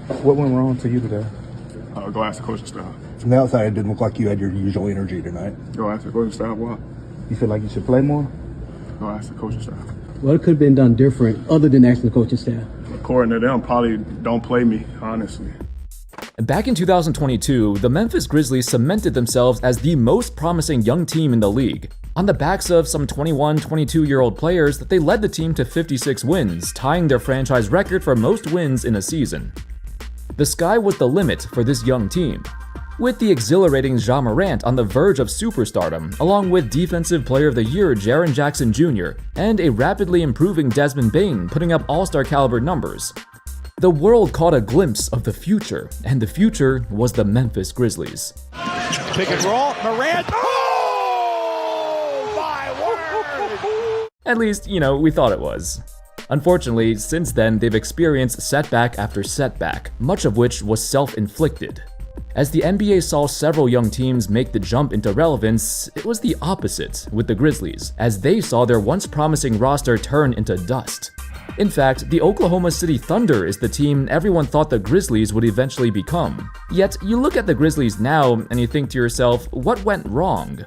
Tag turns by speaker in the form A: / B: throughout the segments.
A: What went wrong to you today?
B: Go ask the coaching staff.
C: From the outside, it didn't look like you had your usual energy tonight.
B: Go ask the coaching staff why.
A: You feel like you should play more?
B: Go ask the coaching staff.
D: What could have been done different other than asking the coaching staff?
B: According to them, probably don't play me, honestly.
E: Back in 2022, the Memphis Grizzlies cemented themselves as the most promising young team in the league. On the backs of some 21, 22-year-old players, they led the team to 56 wins, tying their franchise record for most wins in a season. The sky was the limit for this young team, with the exhilarating Ja Morant on the verge of superstardom, along with Defensive Player of the Year Jaren Jackson Jr., and a rapidly improving Desmond Bane putting up all-star caliber numbers. The world caught a glimpse of the future, and the future was the Memphis Grizzlies.
F: Pick and roll, Morant. Oh, my word!
E: At least, we thought it was. Unfortunately, since then, they've experienced setback after setback, much of which was self-inflicted. As the NBA saw several young teams make the jump into relevance, it was the opposite with the Grizzlies, as they saw their once promising roster turn into dust. In fact, the Oklahoma City Thunder is the team everyone thought the Grizzlies would eventually become. Yet, you look at the Grizzlies now and you think to yourself, what went wrong?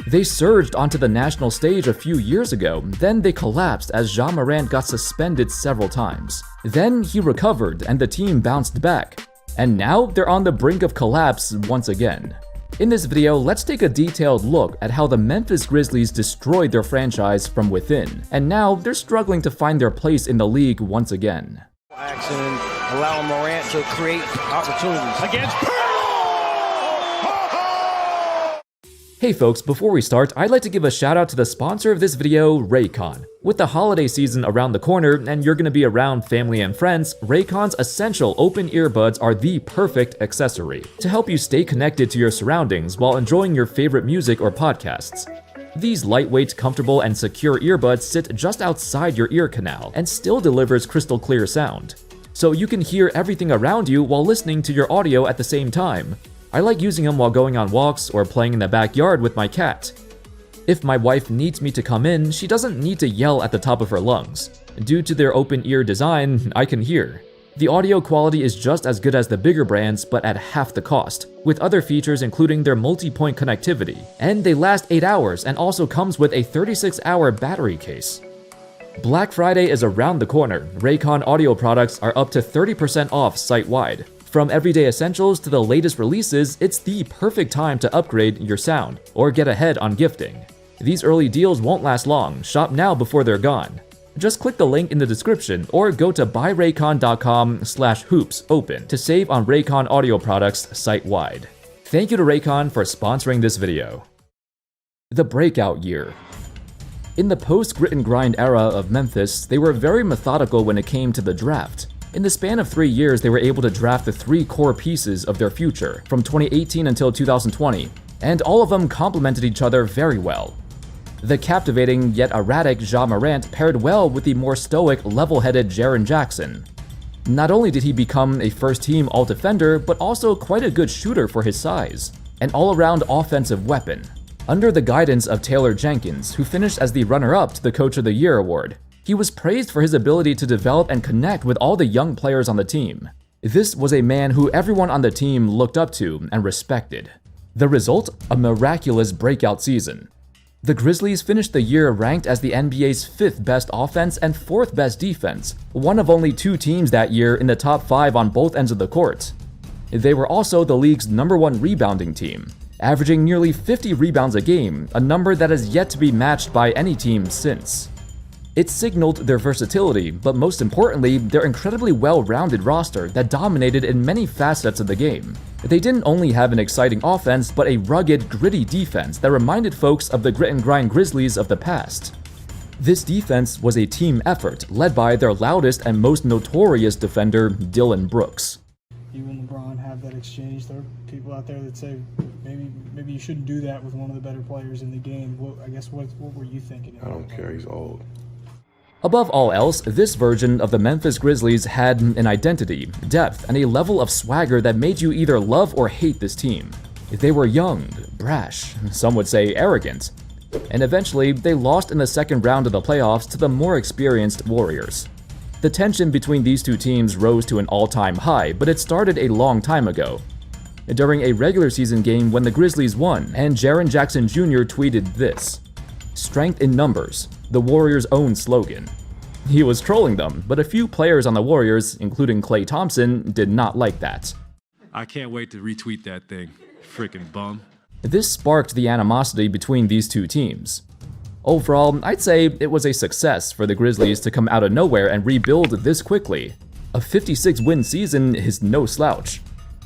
E: They surged onto the national stage a few years ago, then they collapsed as Ja Morant got suspended several times. Then he recovered and the team bounced back. And now they're on the brink of collapse once again. In this video, let's take a detailed look at how the Memphis Grizzlies destroyed their franchise from within, and now they're struggling to find their place in the league once again.
F: Action, allowing Morant to create opportunities. Against
E: Hey folks, before we start, I'd like to give a shout out to the sponsor of this video, Raycon. With the holiday season around the corner and you're gonna be around family and friends, Raycon's essential open earbuds are the perfect accessory to help you stay connected to your surroundings while enjoying your favorite music or podcasts. These lightweight, comfortable, and secure earbuds sit just outside your ear canal and still delivers crystal clear sound. So you can hear everything around you while listening to your audio at the same time. I like using them while going on walks or playing in the backyard with my cat. If my wife needs me to come in, she doesn't need to yell at the top of her lungs. Due to their open ear design, I can hear. The audio quality is just as good as the bigger brands, but at half the cost, with other features including their multi-point connectivity. And they last 8 hours and also comes with a 36-hour battery case. Black Friday is around the corner. Raycon audio products are up to 30% off site-wide. From everyday essentials to the latest releases, it's the perfect time to upgrade your sound or get ahead on gifting. These early deals won't last long. Shop now before they're gone. Just click the link in the description or go to buyraycon.com/hoopsopen to save on Raycon audio products site-wide. Thank you to Raycon for sponsoring this video. The breakout year. In the post-grit and grind era of Memphis, they were very methodical when it came to the draft. In the span of 3 years, they were able to draft the 3 core pieces of their future, from 2018 until 2020, and all of them complemented each other very well. The captivating yet erratic Ja Morant paired well with the more stoic, level-headed Jaren Jackson. Not only did he become a first-team all-defender, but also quite a good shooter for his size, an all-around offensive weapon. Under the guidance of Taylor Jenkins, who finished as the runner-up to the Coach of the Year award, he was praised for his ability to develop and connect with all the young players on the team. This was a man who everyone on the team looked up to and respected. The result? A miraculous breakout season. The Grizzlies finished the year ranked as the NBA's 5th best offense and 4th best defense, one of only 2 teams that year in the top 5 on both ends of the court. They were also the league's #1 rebounding team, averaging nearly 50 rebounds a game, a number that has yet to be matched by any team since. It signaled their versatility, but most importantly, their incredibly well-rounded roster that dominated in many facets of the game. They didn't only have an exciting offense, but a rugged, gritty defense that reminded folks of the grit and grind Grizzlies of the past. This defense was a team effort, led by their loudest and most notorious defender, Dillon Brooks.
G: You and LeBron have that exchange. There are people out there that say maybe you shouldn't do that with one of the better players in the game. What were you thinking?
B: I don't care, he's old.
E: Above all else, this version of the Memphis Grizzlies had an identity, depth, and a level of swagger that made you either love or hate this team. They were young, brash, some would say arrogant, and eventually they lost in the second round of the playoffs to the more experienced Warriors. The tension between these two teams rose to an all-time high, but it started a long time ago. During a regular season game when the Grizzlies won, and Jaren Jackson Jr. tweeted this: "Strength in numbers, the Warriors' own slogan." He was trolling them, but a few players on the Warriors, including Klay Thompson, did not like that.
H: I can't wait to retweet that thing. Freaking bum.
E: This sparked the animosity between these two teams. Overall, I'd say it was a success for the Grizzlies to come out of nowhere and rebuild this quickly. A 56-win season is no slouch.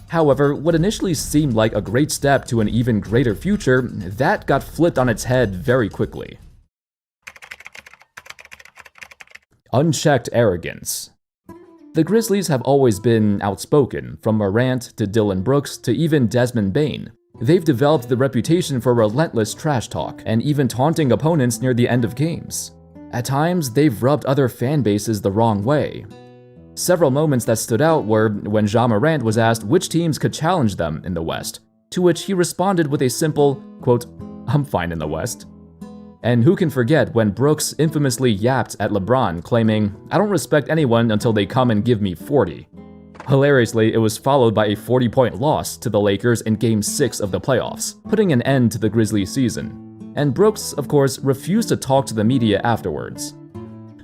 E: However, what initially seemed like a great step to an even greater future, that got flipped on its head very quickly. Unchecked arrogance. The Grizzlies have always been outspoken, from Morant to Dillon Brooks to even Desmond Bane. They've developed the reputation for relentless trash talk and even taunting opponents near the end of games. At times, they've rubbed other fan bases the wrong way. Several moments that stood out were when Ja Morant was asked which teams could challenge them in the West, to which he responded with a simple, quote, "I'm fine in the West." And who can forget when Brooks infamously yapped at LeBron, claiming, "I don't respect anyone until they come and give me 40. Hilariously, it was followed by a 40-point loss to the Lakers in Game 6 of the playoffs, putting an end to the Grizzlies season. And Brooks, of course, refused to talk to the media afterwards.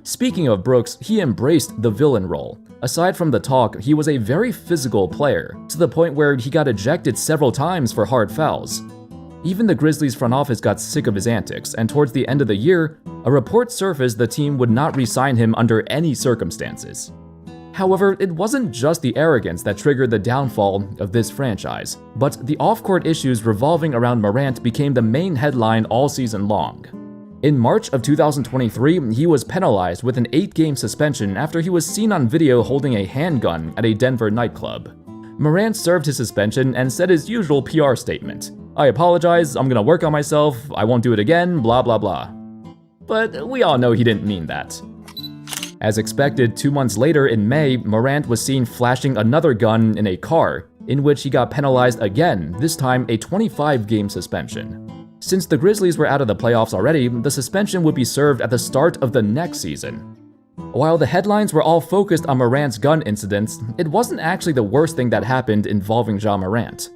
E: Speaking of Brooks, he embraced the villain role. Aside from the talk, he was a very physical player, to the point where he got ejected several times for hard fouls. Even the Grizzlies front office got sick of his antics, and towards the end of the year, a report surfaced the team would not re-sign him under any circumstances. However, it wasn't just the arrogance that triggered the downfall of this franchise, but the off-court issues revolving around Morant became the main headline all season long. In March of 2023, he was penalized with an 8-game suspension after he was seen on video holding a handgun at a Denver nightclub. Morant served his suspension and said his usual PR statement: "I apologize, I'm gonna work on myself, I won't do it again, blah blah blah." But we all know he didn't mean that. As expected, 2 months later in May, Morant was seen flashing another gun in a car, in which he got penalized again, this time a 25-game suspension. Since the Grizzlies were out of the playoffs already, the suspension would be served at the start of the next season. While the headlines were all focused on Morant's gun incidents, it wasn't actually the worst thing that happened involving Ja Morant.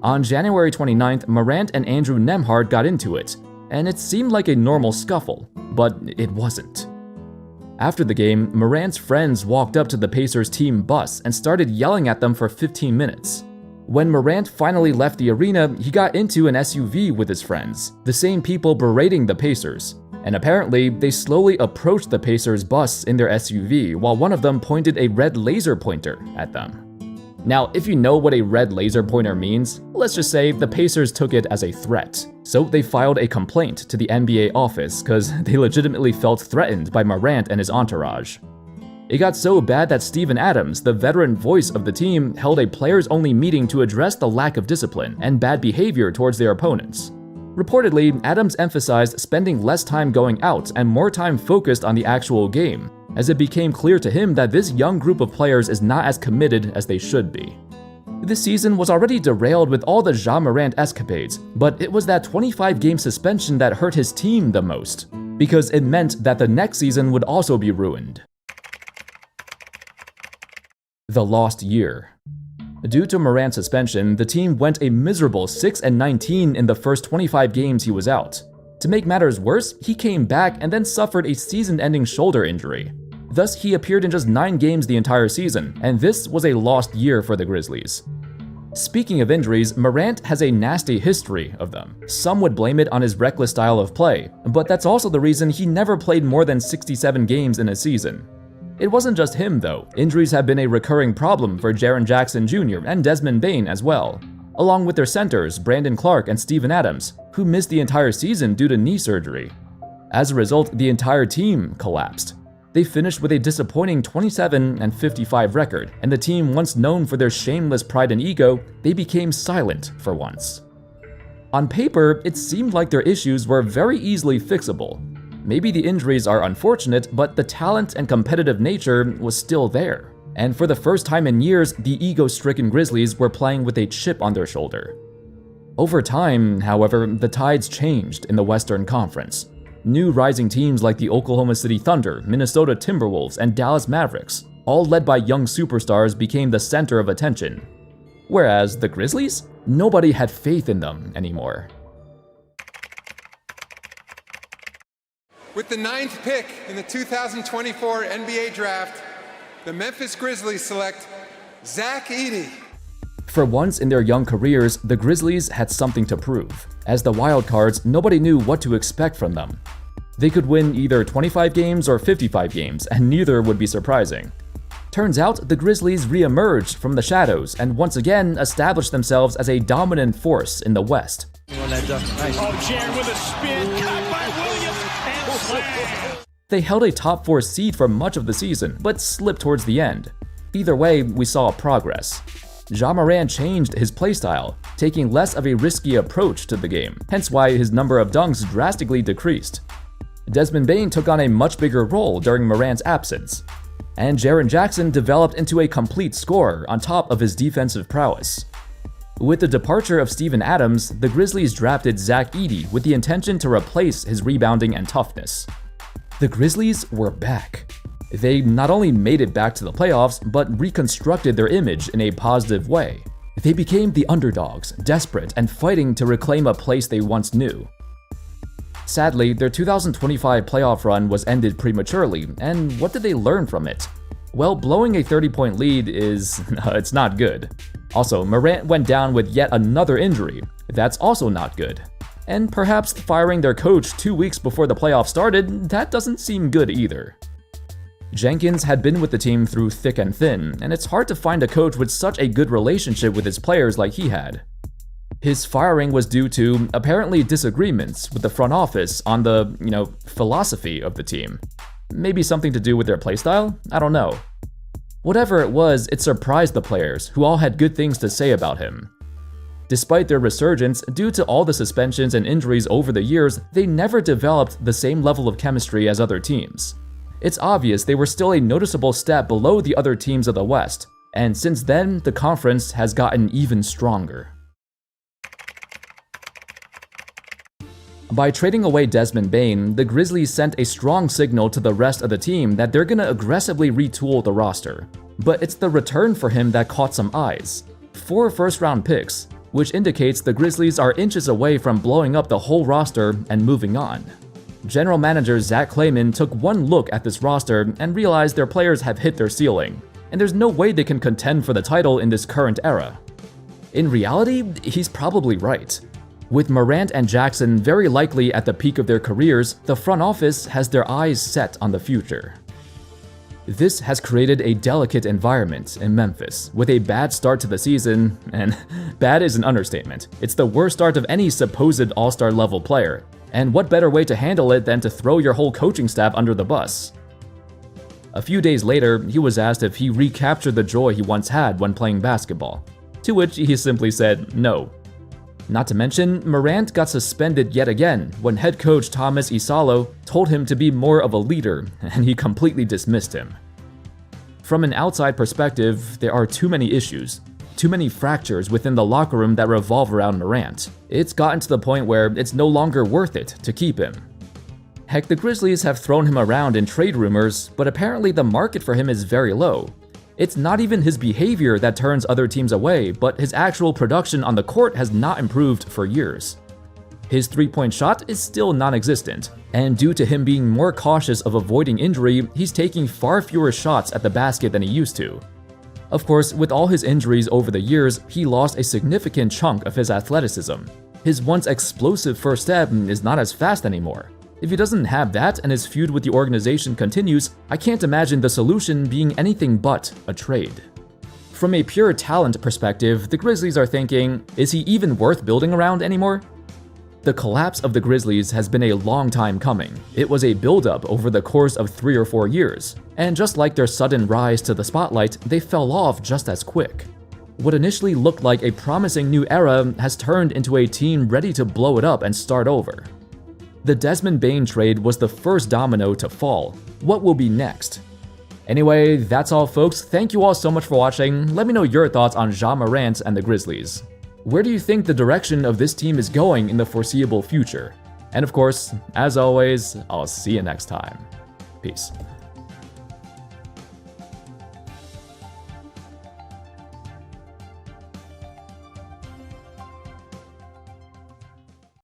E: On January 29th, Morant and Andrew Nembhard got into it, and it seemed like a normal scuffle, but it wasn't. After the game, Morant's friends walked up to the Pacers team bus and started yelling at them for 15 minutes. When Morant finally left the arena, he got into an SUV with his friends, the same people berating the Pacers. And apparently, they slowly approached the Pacers bus in their SUV while one of them pointed a red laser pointer at them. Now, if you know what a red laser pointer means, let's just say the Pacers took it as a threat. So they filed a complaint to the NBA office because they legitimately felt threatened by Morant and his entourage. It got so bad that Steven Adams, the veteran voice of the team, held a players-only meeting to address the lack of discipline and bad behavior towards their opponents. Reportedly, Adams emphasized spending less time going out and more time focused on the actual game, as it became clear to him that this young group of players is not as committed as they should be. This season was already derailed with all the Ja Morant escapades, but it was that 25-game suspension that hurt his team the most, because it meant that the next season would also be ruined. The lost year. Due to Morant's suspension, the team went a miserable 6-19 in the first 25 games he was out. To make matters worse, he came back and then suffered a season-ending shoulder injury. Thus, he appeared in just 9 games the entire season, and this was a lost year for the Grizzlies. Speaking of injuries, Morant has a nasty history of them. Some would blame it on his reckless style of play, but that's also the reason he never played more than 67 games in a season. It wasn't just him though. Injuries have been a recurring problem for Jaren Jackson Jr. and Desmond Bane as well, along with their centers Brandon Clark and Steven Adams, who missed the entire season due to knee surgery. As a result, the entire team collapsed. They finished with a disappointing 27-55 record, and the team once known for their shameless pride and ego, they became silent for once. On paper, it seemed like their issues were very easily fixable. Maybe the injuries are unfortunate, but the talent and competitive nature was still there. And for the first time in years, the ego-stricken Grizzlies were playing with a chip on their shoulder. Over time, however, the tides changed in the Western Conference. New rising teams like the Oklahoma City Thunder, Minnesota Timberwolves, and Dallas Mavericks, all led by young superstars, became the center of attention. Whereas the Grizzlies? Nobody had faith in them anymore.
I: With the 9th pick in the 2024 NBA Draft, the Memphis Grizzlies select Zach Edey.
E: For once in their young careers, the Grizzlies had something to prove. As the wildcards, nobody knew what to expect from them. They could win either 25 games or 55 games, and neither would be surprising. Turns out, the Grizzlies re-emerged from the shadows and once again established themselves as a dominant force in the West.
F: Jaren with a spin, cut by Williams, and slam.
E: They held a top 4 seed for much of the season, but slipped towards the end. Either way, we saw progress. Ja Morant changed his playstyle, taking less of a risky approach to the game, hence why his number of dunks drastically decreased. Desmond Bane took on a much bigger role during Morant's absence, and Jaren Jackson developed into a complete scorer on top of his defensive prowess. With the departure of Steven Adams, the Grizzlies drafted Zach Edey with the intention to replace his rebounding and toughness. The Grizzlies were back. They not only made it back to the playoffs, but reconstructed their image in a positive way. They became the underdogs, desperate and fighting to reclaim a place they once knew. Sadly, their 2025 playoff run was ended prematurely, and what did they learn from it? Well, blowing a 30-point lead it's not good. Also, Morant went down with yet another injury. That's also not good. And perhaps firing their coach 2 weeks before the playoffs started, that doesn't seem good either. Jenkins had been with the team through thick and thin, and it's hard to find a coach with such a good relationship with his players like he had. His firing was due to, apparently, disagreements with the front office on the, philosophy of the team. Maybe something to do with their playstyle? I don't know. Whatever it was, it surprised the players, who all had good things to say about him. Despite their resurgence, due to all the suspensions and injuries over the years, they never developed the same level of chemistry as other teams. It's obvious they were still a noticeable step below the other teams of the West, and since then, the conference has gotten even stronger. By trading away Desmond Bane, the Grizzlies sent a strong signal to the rest of the team that they're gonna aggressively retool the roster. But it's the return for him that caught some eyes. 4 first-round picks, which indicates the Grizzlies are inches away from blowing up the whole roster and moving on. General manager Zach Klayman took one look at this roster and realized their players have hit their ceiling, and there's no way they can contend for the title in this current era. In reality, he's probably right. With Morant and Jackson very likely at the peak of their careers, the front office has their eyes set on the future. This has created a delicate environment in Memphis, with a bad start to the season, and bad is an understatement. It's the worst start of any supposed all-star level player, and what better way to handle it than to throw your whole coaching staff under the bus? A few days later, he was asked if he recaptured the joy he once had when playing basketball, to which he simply said no. Not to mention, Morant got suspended yet again when head coach Thomas Isalo told him to be more of a leader, and he completely dismissed him. From an outside perspective, there are too many issues, too many fractures within the locker room that revolve around Morant. It's gotten to the point where it's no longer worth it to keep him. Heck, the Grizzlies have thrown him around in trade rumors, but apparently the market for him is very low. It's not even his behavior that turns other teams away, but his actual production on the court has not improved for years. His three-point shot is still non-existent, and due to him being more cautious of avoiding injury, he's taking far fewer shots at the basket than he used to. Of course, with all his injuries over the years, he lost a significant chunk of his athleticism. His once explosive first step is not as fast anymore. If he doesn't have that and his feud with the organization continues, I can't imagine the solution being anything but a trade. From a pure talent perspective, the Grizzlies are thinking, is he even worth building around anymore? The collapse of the Grizzlies has been a long time coming. It was a build-up over the course of 3 or 4 years, and just like their sudden rise to the spotlight, they fell off just as quick. What initially looked like a promising new era has turned into a team ready to blow it up and start over. The Desmond Bane trade was the first domino to fall. What will be next? Anyway, that's all folks. Thank you all so much for watching. Let me know your thoughts on Ja Morant and the Grizzlies. Where do you think the direction of this team is going in the foreseeable future? And of course, as always, I'll see you next time. Peace.